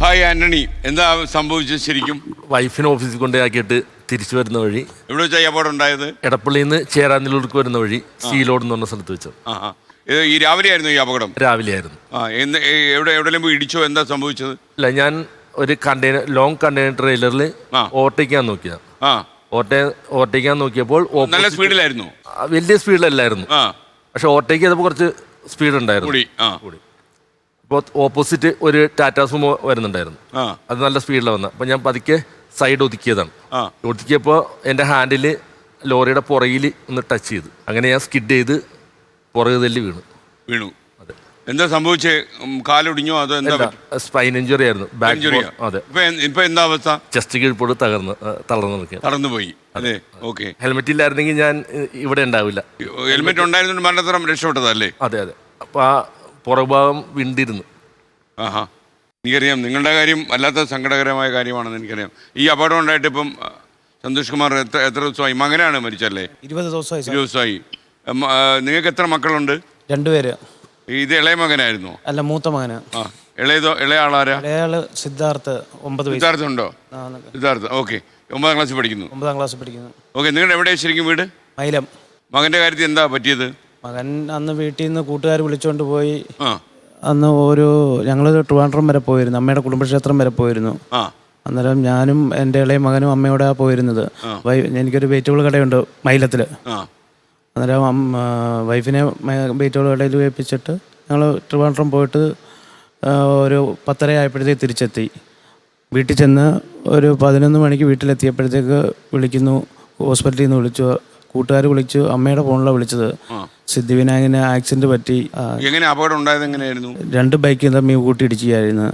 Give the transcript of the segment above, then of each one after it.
Hi Antony, എന്താ സംഭവിച്ചത് ശരിക്കും? വൈഫിനെ ഓഫീസിൽ കൊണ്ടാക്കിയിട്ട് തിരിച്ചു വരുന്ന വഴി എവിടെ വെച്ചാൽ അപകടം ഉണ്ടായത്? എടപ്പള്ളിയിൽ നിന്ന് ചേരാനിലൂർക്ക് വരുന്ന വഴി സീലോഡ് എന്ന് പറഞ്ഞ സ്ഥലത്ത് വെച്ചു. ഈ രാവിലെ ആയിരുന്നു ഈ അപകടം? രാവിലെ ആയിരുന്നു. എവിടെയെങ്കിലും പോയി ഇടിച്ചോ? എന്താ സംഭവിച്ചത്? ഇല്ല, ഞാൻ ഒരു ലോങ് കണ്ടെയ്നർ ട്രെയിലറിൽ ഓവർടേക്കാൻ നോക്കിയതാണ്. ഓവർടേക്കാൻ നോക്കിയപ്പോൾ നല്ല സ്പീഡിലായിരുന്നു? വലിയ സ്പീഡിലല്ലായിരുന്നു, പക്ഷെ ഓവർടേക്ക് ചെയ്തപ്പോൾ കുറച്ച് സ്പീഡ് ഉണ്ടായിരുന്നു. ഇപ്പോൾ ഓപ്പോസിറ്റ് ഒരു ടാറ്റാ സുമോ വരുന്നുണ്ടായിരുന്നു, അത് നല്ല സ്പീഡിലാണ് വന്നത്. അപ്പോൾ ഞാൻ പതുക്കെ സൈഡ് ഒതുക്കിയതാണ്. ഒതുക്കിയപ്പോൾ എൻ്റെ ഹാൻഡിൽ ലോറിയുടെ പുറകിൽ ഒന്ന് ടച്ച് ചെയ്തു. അങ്ങനെ ഞാൻ സ്കിഡ് ചെയ്ത് പുറകു തല്ലി വീണു. അതെ. എന്താ സംഭവിച്ചേ? കാലൊടിഞ്ഞോ അതോ എന്താ? സ്പൈൻ ഇഞ്ചുറി ആയിരുന്നു, ബാക്ക് ഇഞ്ചുറി. അതെ. ഇപ്പൊ എന്താ അവസ്ഥ? ചെസ്റ്റ് കീഴ്പോട് തളർന്നു പോയി. അതെ. ഓക്കെ. ഹെൽമെറ്റ് ഇല്ലായിരുന്നെങ്കിൽ ഞാൻ ഇവിടെ ഉണ്ടാവില്ല. ഹെൽമെറ്റ് ഉണ്ടായിരുന്നു മരണത്തരം രക്ഷപ്പെട്ടതല്ലേ? അതെ അതെ. അപ്പോൾ ആ പുറഭാഗം വിണ്ടിരുന്നു. എനിക്കറിയാം നിങ്ങളുടെ കാര്യം വല്ലാത്ത സങ്കടകരമായ കാര്യമാണെന്ന് എനിക്കറിയാം. ഈ അപകടം ഉണ്ടായിട്ട് ഇപ്പം സന്തോഷ് കുമാർ എത്ര ദിവസമായി? മകനാണ് മരിച്ചല്ലേ? 20 ദിവസമായി. 20 ദിവസമായി. നിങ്ങൾക്ക് എത്ര മക്കളുണ്ട്? 2 പേര്. ഇത് ഇളയ മകനായിരുന്നു? അല്ല, മൂത്ത മകന്. ഇളയ ആളാരാ? ഇളയാള് സിദ്ധാർത്ഥ്, 9 വയസ്സ്. സിദ്ധാർത്ഥ ഉണ്ടോ? സിദ്ധാർത്ഥ. ഓക്കെ. 9ാം ക്ലാസ്സിൽ പഠിക്കുന്നു. 9ാം ക്ലാസ്സിൽ പഠിക്കുന്നു. ഓക്കെ. നിങ്ങളുടെ എവിടെയാണ് ശരിക്കും വീട്? മൈലം. മകന്റെ കാര്യത്തിൽ എന്താ പറ്റിയത്? മകൻ അന്ന് വീട്ടിൽ നിന്ന് കൂട്ടുകാർ വിളിച്ചുകൊണ്ട് പോയി. അന്ന് ഞങ്ങൾ ട്രിവാൻഡ്രം വരെ പോയിരുന്നു, അമ്മയുടെ കുടുംബക്ഷേത്രം വരെ പോയിരുന്നു. അന്നേരം ഞാനും എൻ്റെ ഇളയ മകനും അമ്മയോടെ പോയിരുന്നത്. എനിക്കൊരു വെജിറ്റബിൾ കടയുണ്ട് മൈലത്തിൽ. അന്നേരം വൈഫിനെ വെജിറ്റബിൾ കടയിൽ ഏൽപ്പിച്ചിട്ട് ഞങ്ങൾ ട്രിവാൻഡ്രം പോയിട്ട് ഒരു 10:30 ആയപ്പോഴത്തേക്ക് തിരിച്ചെത്തി. വീട്ടിൽ ചെന്ന് ഒരു 11 മണിക്ക് വീട്ടിലെത്തിയപ്പോഴത്തേക്ക് വിളിക്കുന്നു, ഹോസ്പിറ്റലിൽ നിന്ന് വിളിച്ചു. കൂട്ടുകാർ വിളിച്ചു, അമ്മയുടെ ഫോണിലാണ് വിളിച്ചത്. സിദ്ധിവിനായകന് ആക്സിഡന്റ് പറ്റി. എങ്ങനെ അപകടം ഉണ്ടായത്? എങ്ങനെയായിരുന്നു? 2 ബൈക്ക് തമ്മിൽ കൂട്ടിയിടിച്ചായിരുന്നു.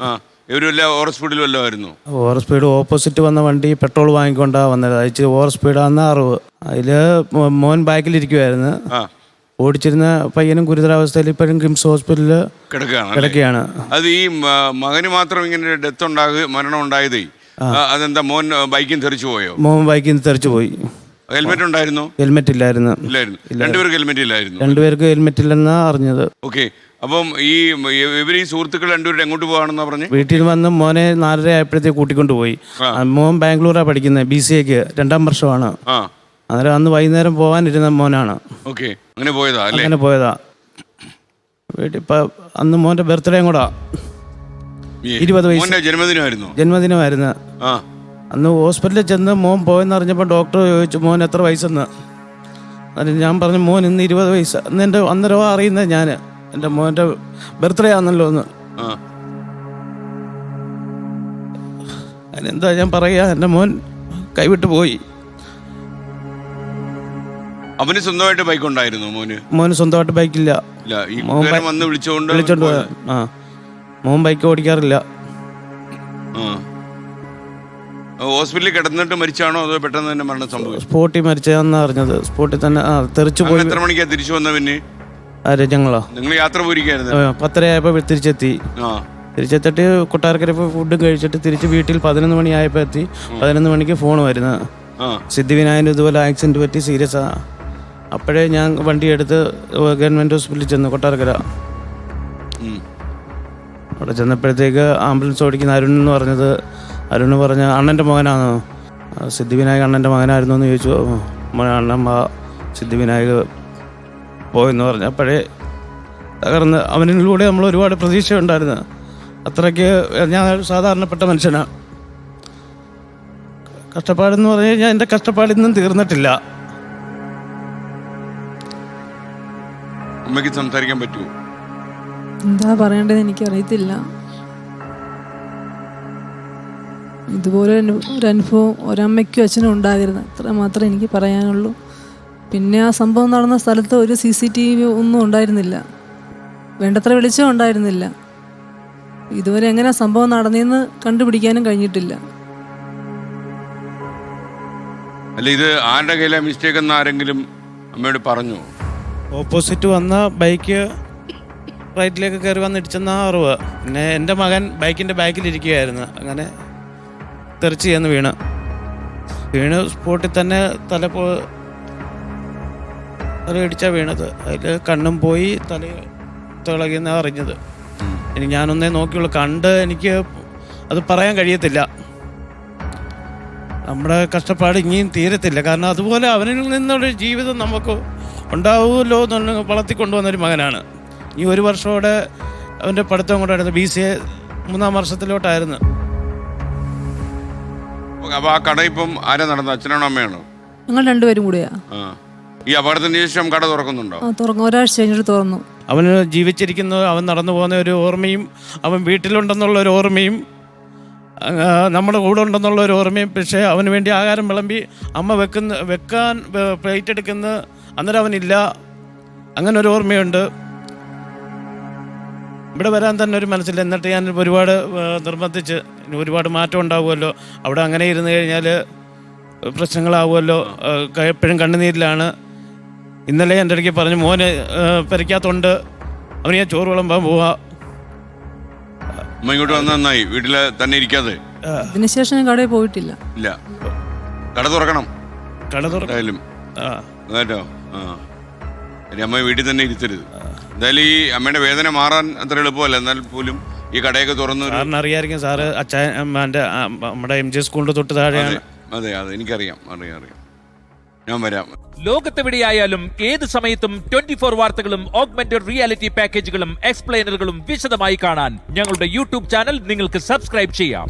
ഓവർ സ്പീഡ് ഓപ്പോസിറ്റ് വന്ന വണ്ടി പെട്രോൾ വാങ്ങിക്കൊണ്ടാണ് വന്നത്. അയച്ച് ഓവർ സ്പീഡാന്ന് അറിവ്. അതിൽ മോൻ ബാക്കിലിരിക്കുമായിരുന്നു. ഓടിച്ചിരുന്ന പയ്യനും ഗുരുതരാവസ്ഥയിൽ ഇപ്പോഴും കിംസ് ഹോസ്പിറ്റലിൽ കിടക്കുകയാണ്. അത് ഈ മകന് മാത്രം ഇങ്ങനെ മരണം ഉണ്ടായത്? അതെന്താ, മോൻ ബൈക്കിൽ തെറിച്ചു പോയോ? മോൻ ബൈക്കിൽ തെറിച്ചു പോയി. ഹെൽമെറ്റ് ഉണ്ടായിരുന്നോ? ഹെൽമെറ്റ് ഇല്ലായിരുന്നു. രണ്ടുപേർക്ക് ഹെൽമെറ്റ് ഇല്ലായിരുന്നു. 2 പേർക്ക് ഹെൽമെറ്റ് ഇല്ലെന്നാ അറിഞ്ഞത്. ഓക്കെ. അപ്പം ഇവർ ഈ സുഹൃത്തുക്കൾ 2 പേരും എങ്ങോട്ട് പോകാണെന്നാ പറഞ്ഞു? വീട്ടിൽ വന്ന് മോനെ 4:30 ആയപ്പോഴത്തേക്ക് കൂട്ടിക്കൊണ്ടുപോയി. മോൻ ബാംഗ്ലൂരാണ് പഠിക്കുന്നത്, BCAക്ക് 2ാം വർഷമാണ്. അന്നേരം അന്ന് വൈകുന്നേരം പോകാനിരുന്ന മോനാണ്. ഓക്കെ. അങ്ങനെ പോയതാ? അങ്ങനെ പോയതാ. വീട്ടിൽ ഇപ്പം അന്ന് മോൻ്റെ ബർത്ത്ഡേയും കൂടാ. 20 വയസ്സ് ജന്മദിനമായിരുന്നു. അന്ന് ഹോസ്പിറ്റലിൽ ചെന്ന് മോൻ പോയെന്ന് അറിഞ്ഞപ്പോൾ ഡോക്ടർ ചോദിച്ചു മോൻ എത്ര വയസ്സെന്ന്. അതിന് ഞാൻ പറഞ്ഞു മോൻ ഇന്ന് 20 വയസ്സ്. അന്നേരം അറിയുന്നത് ഞാൻ എൻ്റെ മോൻ്റെ ബർത്ത്ഡേ ആണല്ലോ എന്ന്. അതിനെന്താ ഞാൻ പറയുക, എൻ്റെ മോൻ കൈവിട്ട് പോയി. അവന് സ്വന്തമായിട്ട് ബൈക്ക് ഉണ്ടായിരുന്നു? മോന് സ്വന്തമായിട്ട് ബൈക്കില്ല. വിളിച്ചോണ്ട് പോയ. മോൻ ബൈക്ക് ഓടിക്കാറില്ല. ഹോസ്പിറ്റലിൽ കിടന്നിട്ട് മരിച്ചാണോ അതോ പെട്ടെന്ന് തന്നെ മരണം സംഭവിച്ചു? സ്പോട്ടിൽ മരിച്ചതെന്നാ അറിഞ്ഞത്. സ്പോട്ടിൽ തന്നെ തെറിച്ചു പോയി. എത്ര മണിക്കാ തിരിച്ചു വന്ന? പിന്നെ നിങ്ങൾ യാത്ര പോയിരിക്കായിരുന്നു? 10:30 ആയപ്പോൾ തിരിച്ചെത്തി. തിരിച്ചെത്തിട്ട് കൊട്ടാരക്കര ഫുഡും കഴിച്ചിട്ട് തിരിച്ച് വീട്ടിൽ 11 മണി ആയപ്പോൾ എത്തി. 11 മണിക്ക് ഫോൺ വരുന്നത്, സിദ്ധിവിനായകന് ഇതുപോലെ ആക്സിഡന്റ് പറ്റി, സീരിയസാ. അപ്പോഴേ ഞാൻ വണ്ടി എടുത്ത് ഗവൺമെൻറ് ഹോസ്പിറ്റലിൽ ചെന്നു, കൊട്ടാരക്കര. അവിടെ ചെന്നപ്പോഴത്തേക്ക് ആംബുലൻസ് ഓടിക്കുന്ന അരുൺ എന്ന് പറഞ്ഞത്, അരുണ് പറഞ്ഞ അണ്ണൻ്റെ മകനാണോ? സിദ്ധിവിനായക് അണ്ണൻ്റെ മകനായിരുന്നു എന്ന് ചോദിച്ചു. അണ്ണൻ സിദ്ധിവിനായക് പോയെന്ന് പറഞ്ഞു. അപ്പോഴേ തകർന്ന്. അവനിലൂടെ നമ്മൾ ഒരുപാട് പ്രതീക്ഷ ഉണ്ടായിരുന്നു. അത്രയ്ക്ക് ഞാൻ സാധാരണപ്പെട്ട മനുഷ്യനാണ്. കഷ്ടപ്പാടെന്ന് പറഞ്ഞു കഴിഞ്ഞാൽ എൻ്റെ കഷ്ടപ്പാടിന്നും തീർന്നിട്ടില്ല. അമ്മയ്ക്ക് സംസാരിക്കാൻ പറ്റുമോ? എന്താ പറയേണ്ടത് എനിക്കറിയത്തില്ല. ഇതുപോലെ ഒരു അനുഭവം ഒരമ്മയ്ക്കും അച്ഛനും ഉണ്ടാകരുത്, അത്ര മാത്രമേ എനിക്ക് പറയാനുള്ളൂ. പിന്നെ ആ സംഭവം നടന്ന സ്ഥലത്ത് ഒരു CCTV ഒന്നും ഉണ്ടായിരുന്നില്ല, വേണ്ടത്ര വെളിച്ചം ഉണ്ടായിരുന്നില്ല. ഇതുവരെ എങ്ങനെ സംഭവം നടന്നെന്ന് കണ്ടുപിടിക്കാനും കഴിഞ്ഞിട്ടില്ല. അല്ല, ഇത് ആരുടെ കയ്യിലെ മിസ്റ്റേക്ക് എന്ന് ആരെങ്കിലും അമ്മയോട് പറഞ്ഞു? ഓപ്പോസിറ്റ് വന്ന ബൈക്ക് റൈറ്റിലേക്ക് കയറി വന്ന് ഇടിച്ചെന്ന അറിവ്. പിന്നെ എൻ്റെ മകൻ ബൈക്കിൻ്റെ ബാക്കിലിരിക്കുകയായിരുന്നു. അങ്ങനെ തെറിച്ച് ചെന്ന് വീണ് സ്പോട്ടിൽ തന്നെ തലയിടിച്ചാണ് വീണത്. അതിൽ കണ്ണും പോയി, തല തിളകിയെന്നാണ് അറിഞ്ഞത്. ഞാനൊന്നേ നോക്കിയുള്ളൂ. എനിക്ക് അത് പറയാൻ കഴിയത്തില്ല. നമ്മുടെ കഷ്ടപ്പാട് ഇനിയും തീരത്തില്ല. കാരണം അതുപോലെ അവനിൽ നിന്നൊരു ജീവിതം നമുക്ക് ഉണ്ടാവുമല്ലോ എന്നുള്ള വളർത്തിക്കൊണ്ടുവന്നൊരു മകനാണ്. ഈ 1 വർഷത്തോടെ അവൻ്റെ പഠിത്തം കൊണ്ടായിരുന്നു. BCA 3-ാം വർഷത്തിലോട്ടായിരുന്നു. അപ്പോൾ ആ കട ഇപ്പം ആരാ നടന്നത്? അച്ഛനാണോ അമ്മയാണോ? ഞങ്ങൾ രണ്ടുപേരും കൂടെയാ. ഈ അപകടത്തിന് ശേഷം കട തുറക്കുന്നുണ്ടോ? തുറന്നു, ഒരാഴ്ച കഴിഞ്ഞിട്ട് തുറന്നു. അവന് ജീവിച്ചിരിക്കുന്ന, അവൻ നടന്നു പോകുന്ന ഒരു ഓർമ്മയും, അവൻ വീട്ടിലുണ്ടെന്നുള്ള ഒരു ഓർമ്മയും, നമ്മുടെ കൂടെ ഉണ്ടെന്നുള്ള ഒരു ഓർമ്മയും. പക്ഷേ അവന് വേണ്ടി ആഹാരം വിളമ്പി അമ്മ വെക്കാൻ പ്ലേറ്റ് എടുക്കുന്ന അന്നേരം അവനില്ല. അങ്ങനെ ഒരു ഓർമ്മയുണ്ട്. ഇവിടെ വരാൻ തന്നെ ഒരു മനസ്സില്ല. എന്നിട്ട് ഞാൻ ഒരുപാട് നിർബന്ധിച്ച്, ഒരുപാട് മാറ്റം ഉണ്ടാവുമല്ലോ, അവിടെ അങ്ങനെ ഇരുന്ന് കഴിഞ്ഞാൽ പ്രശ്നങ്ങളാവുമല്ലോ, എപ്പോഴും കണ്ണുനീരിലാണ്. ഇന്നലെ എൻ്റെ ഇടയ്ക്ക് പറഞ്ഞു, മോന് പെരയ്ക്കകത്തുണ്ട്, അവന് ഞാൻ ചോറ് വിളമ്പാൻ പോവാ. അമ്മ ഇങ്ങോട്ട് വന്ന നന്നായി, വീട്ടിൽ തന്നെ ഇരിക്കാതെ. അതിനുശേഷം ഞാൻ കടയിൽ പോയിട്ടില്ല. ഇല്ല, കട തുറക്കണം. കട തുറക്കായാലും കേട്ടോ. അമ്മ വീട്ടിൽ തന്നെ ഇരുത്തരുത്. എന്തായാലും ഈ അമ്മയുടെ വേദന മാറാൻ അത്ര എളുപ്പമല്ല. എന്നാൽ പോലും ഈ കടയൊക്കെ തുറന്നു. സാറിന് അറിയാമായിരിക്കും, സാറ് എൻ്റെ നമ്മുടെ MG സ്കൂളിൻ്റെ തൊട്ട് താഴെയാണ്. അതെ, എനിക്കറിയാം, അറിയാം. ഞാൻ വരാം. ലോകത്തെവിടെയായാലും ഏത് സമയത്തും 24 വാർത്തകളും ഓഗ്മെന്റഡ് റിയാലിറ്റി പാക്കേജുകളും എക്സ്പ്ലെയിനറുകളും വിശദമായി കാണാൻ ഞങ്ങളുടെ യൂട്യൂബ് ചാനൽ നിങ്ങൾക്ക് സബ്സ്ക്രൈബ് ചെയ്യാം.